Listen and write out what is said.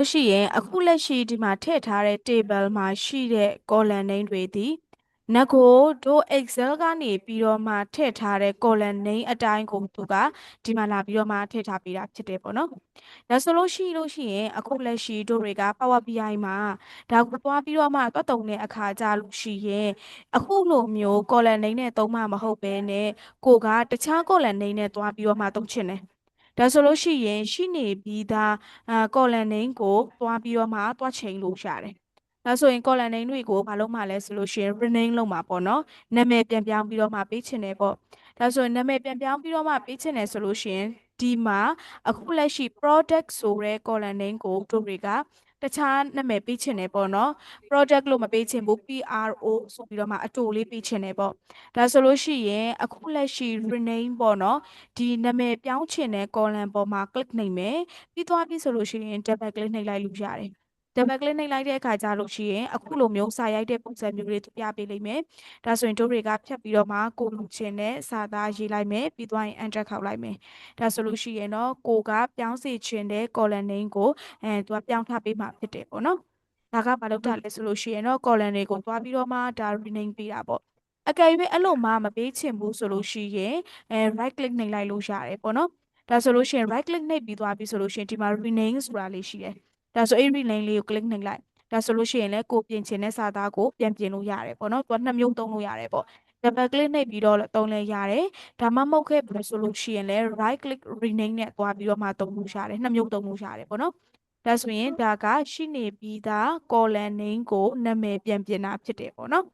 ရှိရင်အခုလက်ရှိဒီမှာထည့်ထားတဲ့ table မှာရှိတဲ့ column name တွေသည်ငကိုတို့ Excel ကနေပြီးတော့မှထည့်ထားတဲ့ column name အတိုင်းကိုသူကဒီမှာလာပြီးတော့မှထည့်ထားပေးတာဖြစ်တယ်ပေါ့နော်။ဒါဆိုလို့ရှိရင်အခုလက်ရှိတို့တွေက Power BI မှာဒါကိုသွားပြီးတော့မှတွက်တုံတဲ့အခါကြလို့ရှိရင်အခုလိုမျိုး column name နဲ့သုံးမှမဟုတ်ဘဲနဲ့ကိုကတခြား column name နဲ့သွားပြီးတော့မှသုံးချင်တယ်။ဒါဆိုလို့ရှိရင်ရှိနေပြီးသားcolumn name ကိုသွားပြီးတော့မှသွားချိန်လို့ရတယ်။ဒါဆိုရင် column name တွေကိုမလုပ်မှလဲဆိုလို့ရှိရင် rename လုပ်မှာပေါ့နော်။နာမည်ပြန်ပြောင်းပြီးတော့မှပေးချင်တယ်ပေါ့။ဒါဆိုရင်နာမည်ပြန်ပြောင်းပြီးတော့မှပေးချင်တယ်ဆိုလို့ရှိရင်ဒီမှာအခုလက်ရှိ product ဆိုတဲ့ column name ကိုတို့တွေကတခြားနာမည်ပေးချင်တယ်ပေါ့နော် product လို့မပေးချင်ဘူး PRO ဆိုပြီးတော့မှအတူလေးပေးချင်တယ်ပေါ့ဒါဆိုလို့ရှိရင်အခုလက်ရှိ rename ပေါ့နော်ဒီနာမည်ပြောင်းချင်တဲ့ column ပေါ်မှာ click နှိပ်မယ်ပြီးသွားပြီဆိုလို့ရှိရင် double click နှိပ်လိုက်လို့ရတယ် double click နှိပ်လိုက်တဲ့အခါကျလို့ရှိရင်အခုလိုမျိုးစာရိုက်တဲ့ပုံစံမျိုးတွေပြပေးလိမ့်မယ်ဒါဆိုရင်တို့တွေကဖြတ်ပြီးတော့မှကိုလူချင်းနဲ့စာသားရေးလိုက်မယ်ပြီးသွားရင် enter ခောက်လိုက်မယ်ဒါဆိုလို့ရှိရင်တော့ကိုကပြောင်းစေချင်တဲ့ column name ကိုသူကပြောင်းထားပေးမှာဖြစ်တယ်ပေါ့နော်ဒါကဘာလို့ထားလဲဆိုလို့ရှိရင်တော့ column တွေကိုသွားပြီးတော့မှဒါ rename ပေးတာပေါ့အကယ်၍အဲ့လိုမှမပေးချင်ဘူးဆိုလို့ရှိရင်right click နှိပ်လိုက်လို့ရတယ်ပေါ့နော်ဒါဆိုလို့ရှိရင် right click နှိပ်ပြီးသွားပြီဆိုလို့ရှိရင်ဒီမှာ rename ဆိုတာလေးရှိတယ်ဒါဆိုအဲ့ rename လေးကို click နှိပ်လိုက်ဒါဆိုလို့ရှိရင်လည်းကိုပြင်ချင်တဲ့စာသားကိုပြန်ပြင်လို့ရတယ်ပေါ့နော်သူကနှစ်မျိုးသုံးလို့ရတယ်ပေါ့ double click နှိပ်ပြီးတော့သုံးလဲရတယ်ဒါမှမဟုတ်ခဲ့ဘူးဆိုလို့ရှိရင်လည်း right click rename နဲ့သွားပြီးတော့မှသုံးလို့ရတယ်နှစ်မျိုးသုံးလို့ရတယ်ပေါ့နော်ဒါဆိုရင်ဒါကရှိနေပြီးသား column name ကိုနာမည်ပြန်ပြင်တာဖြစ်တယ်ပေါ့နော်